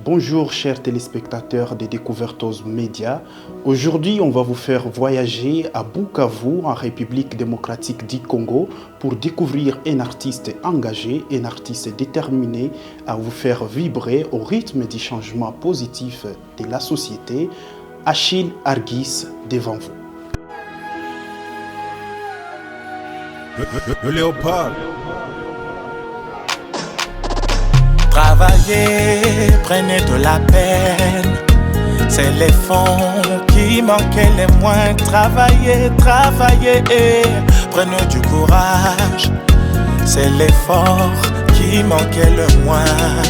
Bonjour chers téléspectateurs des Découvertos Médias. Aujourd'hui, on va vous faire voyager à Bukavu, en République démocratique du Congo, pour découvrir un artiste engagé, un artiste déterminé à vous faire vibrer au rythme du changement positif de la société. Achille Arguis devant vous. Le léopard. Travailler, prenez de la peine. C'est les fonds qui manquaient les moins. Travailler, prenez du courage. C'est l'effort qui manquait le moins.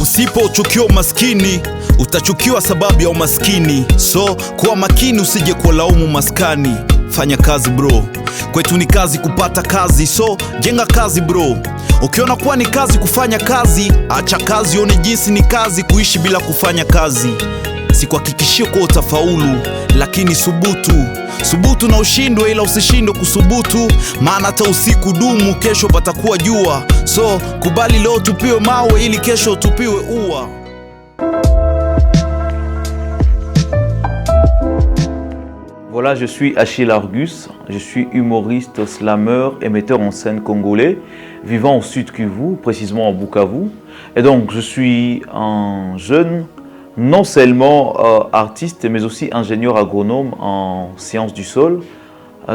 Usipochukiwa maskini utachukiwa sababu ya umaskini. So kuwa makini usije kulaumu maskani. Fanya kazi bro, kwetu ni kazi kupata kazi. So jenga kazi bro. Ukiona kuwa ni kazi kufanya kazi, acha kazi uone jinsi ni kazi kuishi bila kufanya kazi. Sikuhakikishia kuwa utafaulu, lakini subutu na ushindwe, ila usishindwe kusubutu. Maana hata usiku dumu, kesho patakuwa jua. So kubali leo tupiwe mawe ili kesho tupiwe ua. Voilà, je suis Achille Argus, je suis humoriste, slameur et metteur en scène congolais, vivant au Sud Kivu, précisément à Bukavu. Et donc, je suis un jeune, non seulement artiste, mais aussi ingénieur agronome en sciences du sol.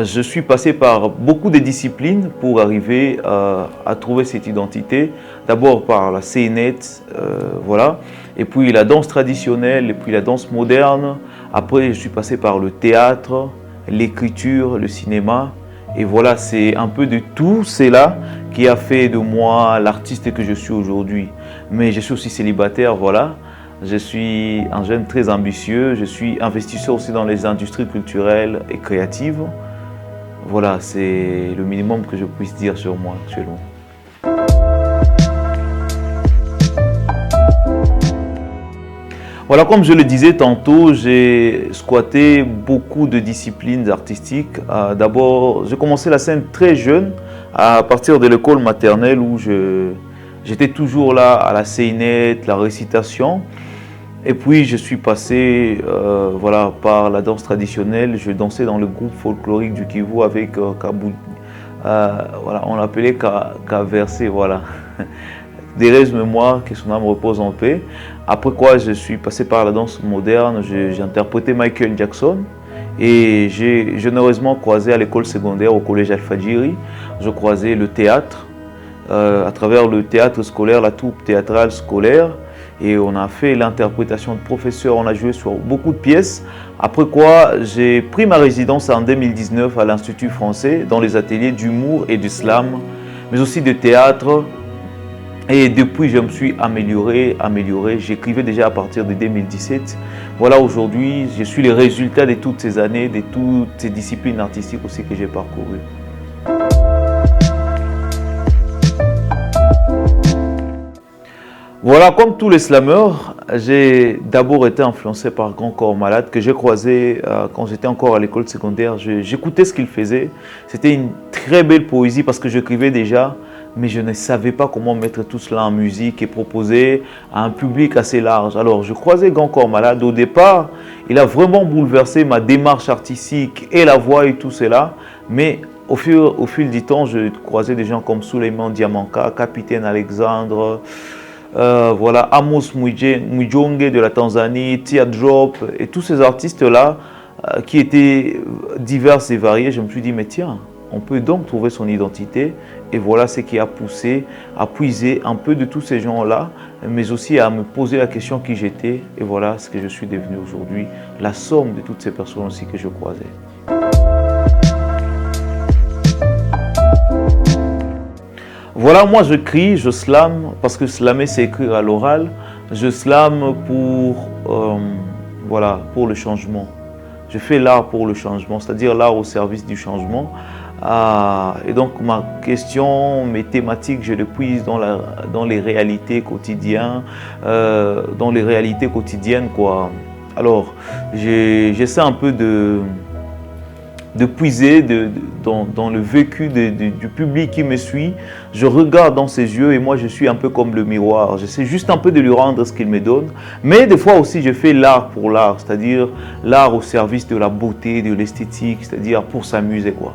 Je suis passé par beaucoup de disciplines pour arriver à trouver cette identité. D'abord par la CNET, voilà, et puis la danse traditionnelle, et puis la danse moderne. Après, je suis passé par le théâtre, l'écriture, le cinéma. Et voilà, c'est un peu de tout cela qui a fait de moi l'artiste que je suis aujourd'hui. Mais je suis aussi célibataire, voilà. Je suis un jeune très ambitieux. Je suis investisseur aussi dans les industries culturelles et créatives. Voilà, c'est le minimum que je puisse dire sur moi actuellement. Voilà, comme je le disais tantôt, j'ai squatté beaucoup de disciplines artistiques. D'abord, j'ai commencé la scène très jeune, à partir de l'école maternelle où j'étais toujours là à la CNET, la récitation. Et puis je suis passé voilà, par la danse traditionnelle. Je dansais dans le groupe folklorique du Kivu avec voilà, on l'appelait Kaversé, voilà. Thérèse Mémoire, que son âme repose en paix. Après quoi, je suis passé par la danse moderne. J'ai interprété Michael Jackson. Et j'ai généreusement croisé à l'école secondaire, au collège Al-Fadjiri. Je croisais le théâtre, à travers le théâtre scolaire, la troupe théâtrale scolaire. Et on a fait l'interprétation de professeur, on a joué sur beaucoup de pièces. Après quoi, j'ai pris ma résidence en 2019 à l'Institut français, dans les ateliers d'humour et du slam, mais aussi de théâtre. Et depuis, je me suis amélioré. J'écrivais déjà à partir de 2017. Voilà, aujourd'hui, je suis le résultat de toutes ces années, de toutes ces disciplines artistiques aussi que j'ai parcourues. Voilà, comme tous les slameurs, j'ai d'abord été influencé par Grand Corps Malade, que j'ai croisé quand j'étais encore à l'école secondaire. J'écoutais ce qu'il faisait. C'était une très belle poésie parce que j'écrivais déjà, mais je ne savais pas comment mettre tout cela en musique et proposer à un public assez large. Alors, je croisais Grand Corps Malade. Au départ, il a vraiment bouleversé ma démarche artistique et la voix et tout cela, mais au fil du temps, je croisais des gens comme Souleymane Diamanka, Capitaine Alexandre, voilà, Amos Mwijonge de la Tanzanie, Tia Drop et tous ces artistes-là qui étaient divers et variés. Je me suis dit, mais tiens, on peut donc trouver son identité. Et voilà ce qui a poussé à puiser un peu de tous ces gens-là, mais aussi à me poser la question qui j'étais. Et voilà ce que je suis devenu aujourd'hui, la somme de toutes ces personnes aussi que je croisais. Voilà, moi je crie, je slame, parce que slammer c'est écrire à l'oral. Je slame voilà, pour le changement. Je fais l'art pour le changement, c'est-à-dire l'art au service du changement. Et donc ma question, mes thématiques, je les puise dans les réalités quotidiennes, quoi. Alors, j'essaie un peu de puiser dans le vécu du public qui me suit. Je regarde dans ses yeux et moi je suis un peu comme le miroir. J'essaie juste un peu de lui rendre ce qu'il me donne. Mais des fois aussi je fais l'art pour l'art, c'est-à-dire l'art au service de la beauté, de l'esthétique, c'est-à-dire pour s'amuser quoi.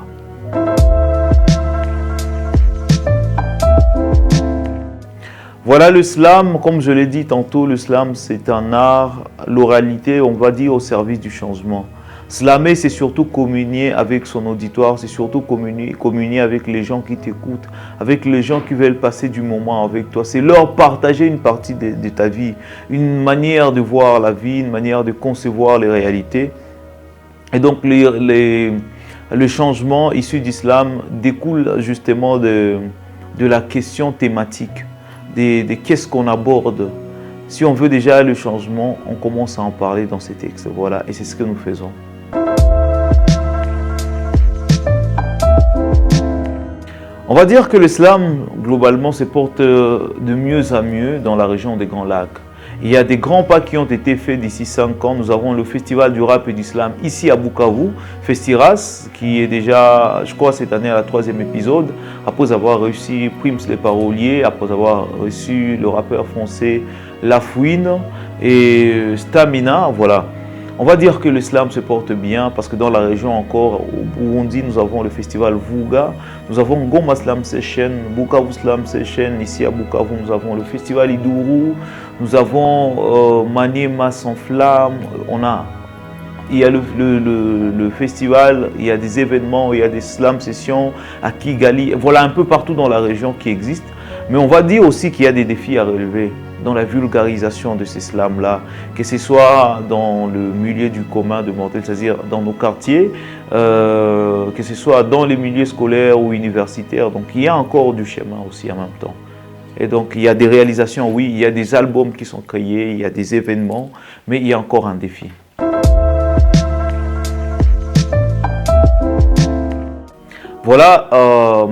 Voilà le slam, comme je l'ai dit tantôt, le slam c'est un art, l'oralité on va dire au service du changement. Slammer, c'est surtout communier avec son auditoire, c'est surtout communier avec les gens qui t'écoutent, avec les gens qui veulent passer du moment avec toi. C'est leur partager une partie de ta vie, une manière de voir la vie, une manière de concevoir les réalités. Et donc, le changement issu d'islam découle justement de la question thématique, de qu'est-ce qu'on aborde. Si on veut déjà le changement, on commence à en parler dans ces textes. Voilà, et c'est ce que nous faisons. On va dire que l'islam, globalement, se porte de mieux à mieux dans la région des Grands Lacs. Il y a des grands pas qui ont été faits d'ici 5 ans. Nous avons le festival du rap et d'islam ici à Bukavu, Festiras, qui est déjà, je crois, cette année à la 3e épisode, après avoir reçu Prims les Paroliers, après avoir reçu le rappeur français Lafouine et Stamina, voilà. On va dire que l'islam se porte bien parce que dans la région encore, au Burundi, nous avons le festival Vuga, nous avons Goma Slam Session, Bukavu Slam Session, ici à Bukavu, nous avons le festival Iduru, nous avons Maniema sans flamme, il y a le festival, il y a des événements, il y a des slam sessions à Kigali, voilà un peu partout dans la région qui existent. Mais on va dire aussi qu'il y a des défis à relever dans la vulgarisation de ces slams-là, que ce soit dans le milieu du commun de mortels, c'est-à-dire dans nos quartiers, que ce soit dans les milieux scolaires ou universitaires. Donc il y a encore du chemin aussi en même temps. Et donc il y a des réalisations, oui, il y a des albums qui sont créés, il y a des événements, mais il y a encore un défi. Voilà,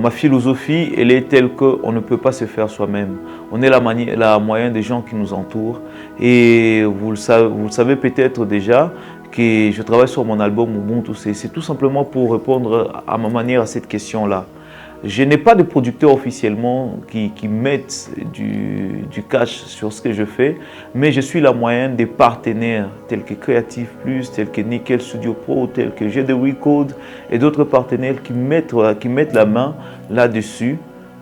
ma philosophie, elle est telle qu'on ne peut pas se faire soi-même. On est la moyenne des gens qui nous entourent. Et vous le savez peut-être déjà que je travaille sur mon album Ubuntu. C'est tout simplement pour répondre à ma manière à cette question-là. Je n'ai pas de producteur officiellement qui mettent du cash sur ce que je fais, mais je suis la moyenne des partenaires tels que Creative Plus, tels que Nickel Studio Pro, tels que G2 Record et d'autres partenaires qui mettent la main là-dessus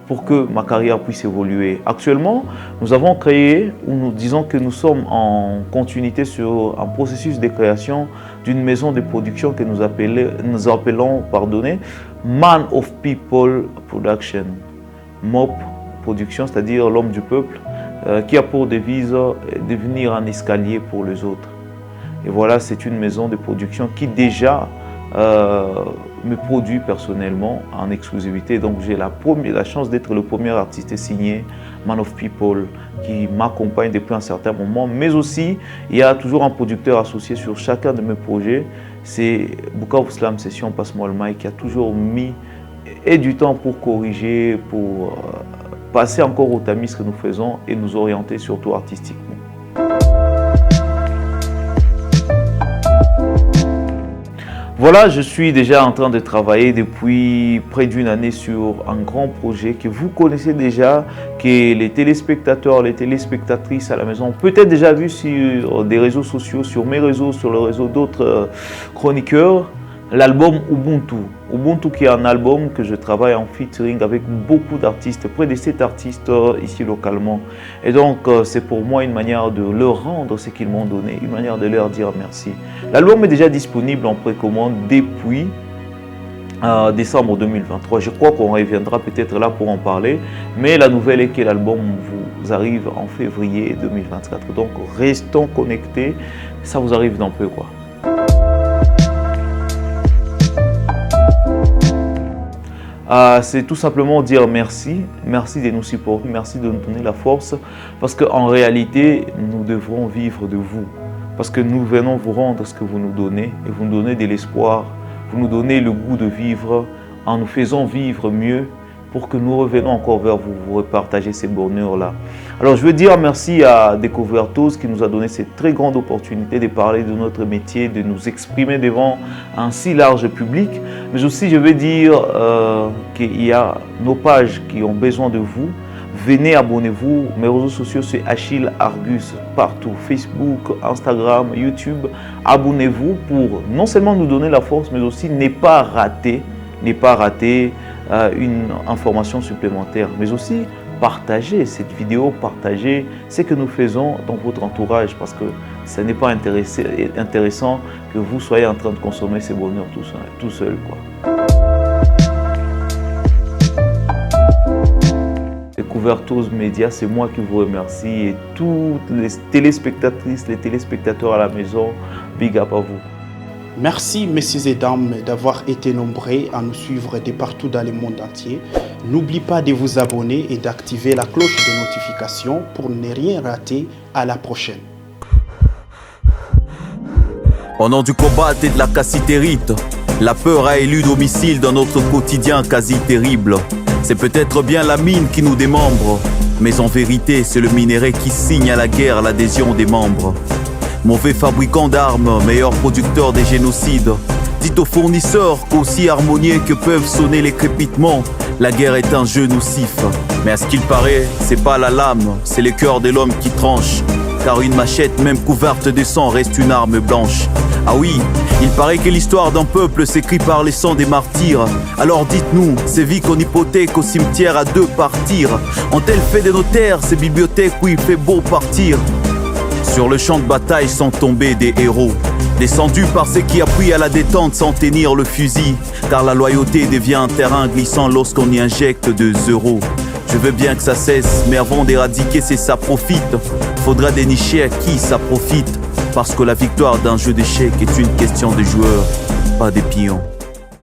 pour que ma carrière puisse évoluer. Actuellement, nous avons créé, ou nous disons que nous sommes en continuité sur un processus de création d'une maison de production que nous appelons Man of People Production, MOP Production, c'est-à-dire l'homme du peuple, qui a pour devise devenir un escalier pour les autres. Et voilà, c'est une maison de production qui déjà me produit personnellement en exclusivité. Donc j'ai la chance d'être le premier artiste signé Man of People qui m'accompagne depuis un certain moment. Mais aussi, il y a toujours un producteur associé sur chacun de mes projets. C'est Bukavu Slam Session, Passe-moi le mic, qui a toujours mis du temps pour corriger, pour passer encore au tamis ce que nous faisons et nous orienter surtout artistiquement. Voilà, je suis déjà en train de travailler depuis près d'une année sur un grand projet que vous connaissez déjà, que les téléspectateurs, les téléspectatrices à la maison ont peut-être déjà vu sur des réseaux sociaux, sur mes réseaux, sur le réseau d'autres chroniqueurs, l'album Ubuntu. Ubuntu qui est un album que je travaille en featuring avec beaucoup d'artistes, près de 7 artistes ici localement. Et donc c'est pour moi une manière de leur rendre ce qu'ils m'ont donné, une manière de leur dire merci. L'album est déjà disponible en précommande depuis décembre 2023. Je crois qu'on reviendra peut-être là pour en parler, mais la nouvelle est que l'album vous arrive en février 2024. Donc restons connectés, ça vous arrive dans peu quoi. C'est tout simplement dire merci, merci de nous supporter, merci de nous donner la force, parce qu'en réalité, nous devrons vivre de vous, parce que nous venons vous rendre ce que vous nous donnez, et vous nous donnez de l'espoir, vous nous donnez le goût de vivre, en nous faisant vivre mieux, pour que nous revenions encore vers vous, vous repartager ces bonheurs-là. Alors je veux dire merci à Découvertos qui nous a donné cette très grande opportunité de parler de notre métier, de nous exprimer devant un si large public. Mais aussi je veux dire qu'il y a nos pages qui ont besoin de vous. Venez, abonnez-vous. Mes réseaux sociaux, c'est Achille Argus partout. Facebook, Instagram, YouTube. Abonnez-vous pour non seulement nous donner la force, mais aussi ne pas rater une information supplémentaire. Mais aussi partager cette vidéo, partager ce que nous faisons dans votre entourage parce que ce n'est pas intéressant que vous soyez en train de consommer ces bonheurs tout seul, quoi. Découvertos Média, c'est moi qui vous remercie et toutes les téléspectatrices, les téléspectateurs à la maison, big up à vous. Merci, messieurs et dames, d'avoir été nombreux à nous suivre de partout dans le monde entier. N'oubliez pas de vous abonner et d'activer la cloche de notification pour ne rien rater. À la prochaine. Au nom du combat et de la cassitérite, la peur a élu domicile dans notre quotidien quasi terrible. C'est peut-être bien la mine qui nous démembre, mais en vérité, c'est le minerai qui signe à la guerre l'adhésion des membres. Mauvais fabricant d'armes, meilleur producteur des génocides. Dites aux fournisseurs qu'aussi harmonieux que peuvent sonner les crépitements, la guerre est un jeu nocif. Mais à ce qu'il paraît, c'est pas la lame, c'est le cœur de l'homme qui tranche. Car une machette, même couverte de sang, reste une arme blanche. Ah oui, il paraît que l'histoire d'un peuple s'écrit par les sangs des martyrs. Alors dites-nous, ces vies qu'on hypothèque au cimetière à deux partir, ont-elles fait de nos terres ces bibliothèques où il fait beau partir? Sur le champ de bataille sont tombés des héros, descendus par ceux qui appuient à la détente sans tenir le fusil, car la loyauté devient un terrain glissant lorsqu'on y injecte 2 euros. Je veux bien que ça cesse, mais avant d'éradiquer ces ça profite, faudra dénicher à qui ça profite, parce que la victoire d'un jeu d'échecs est une question de joueurs, pas des pions.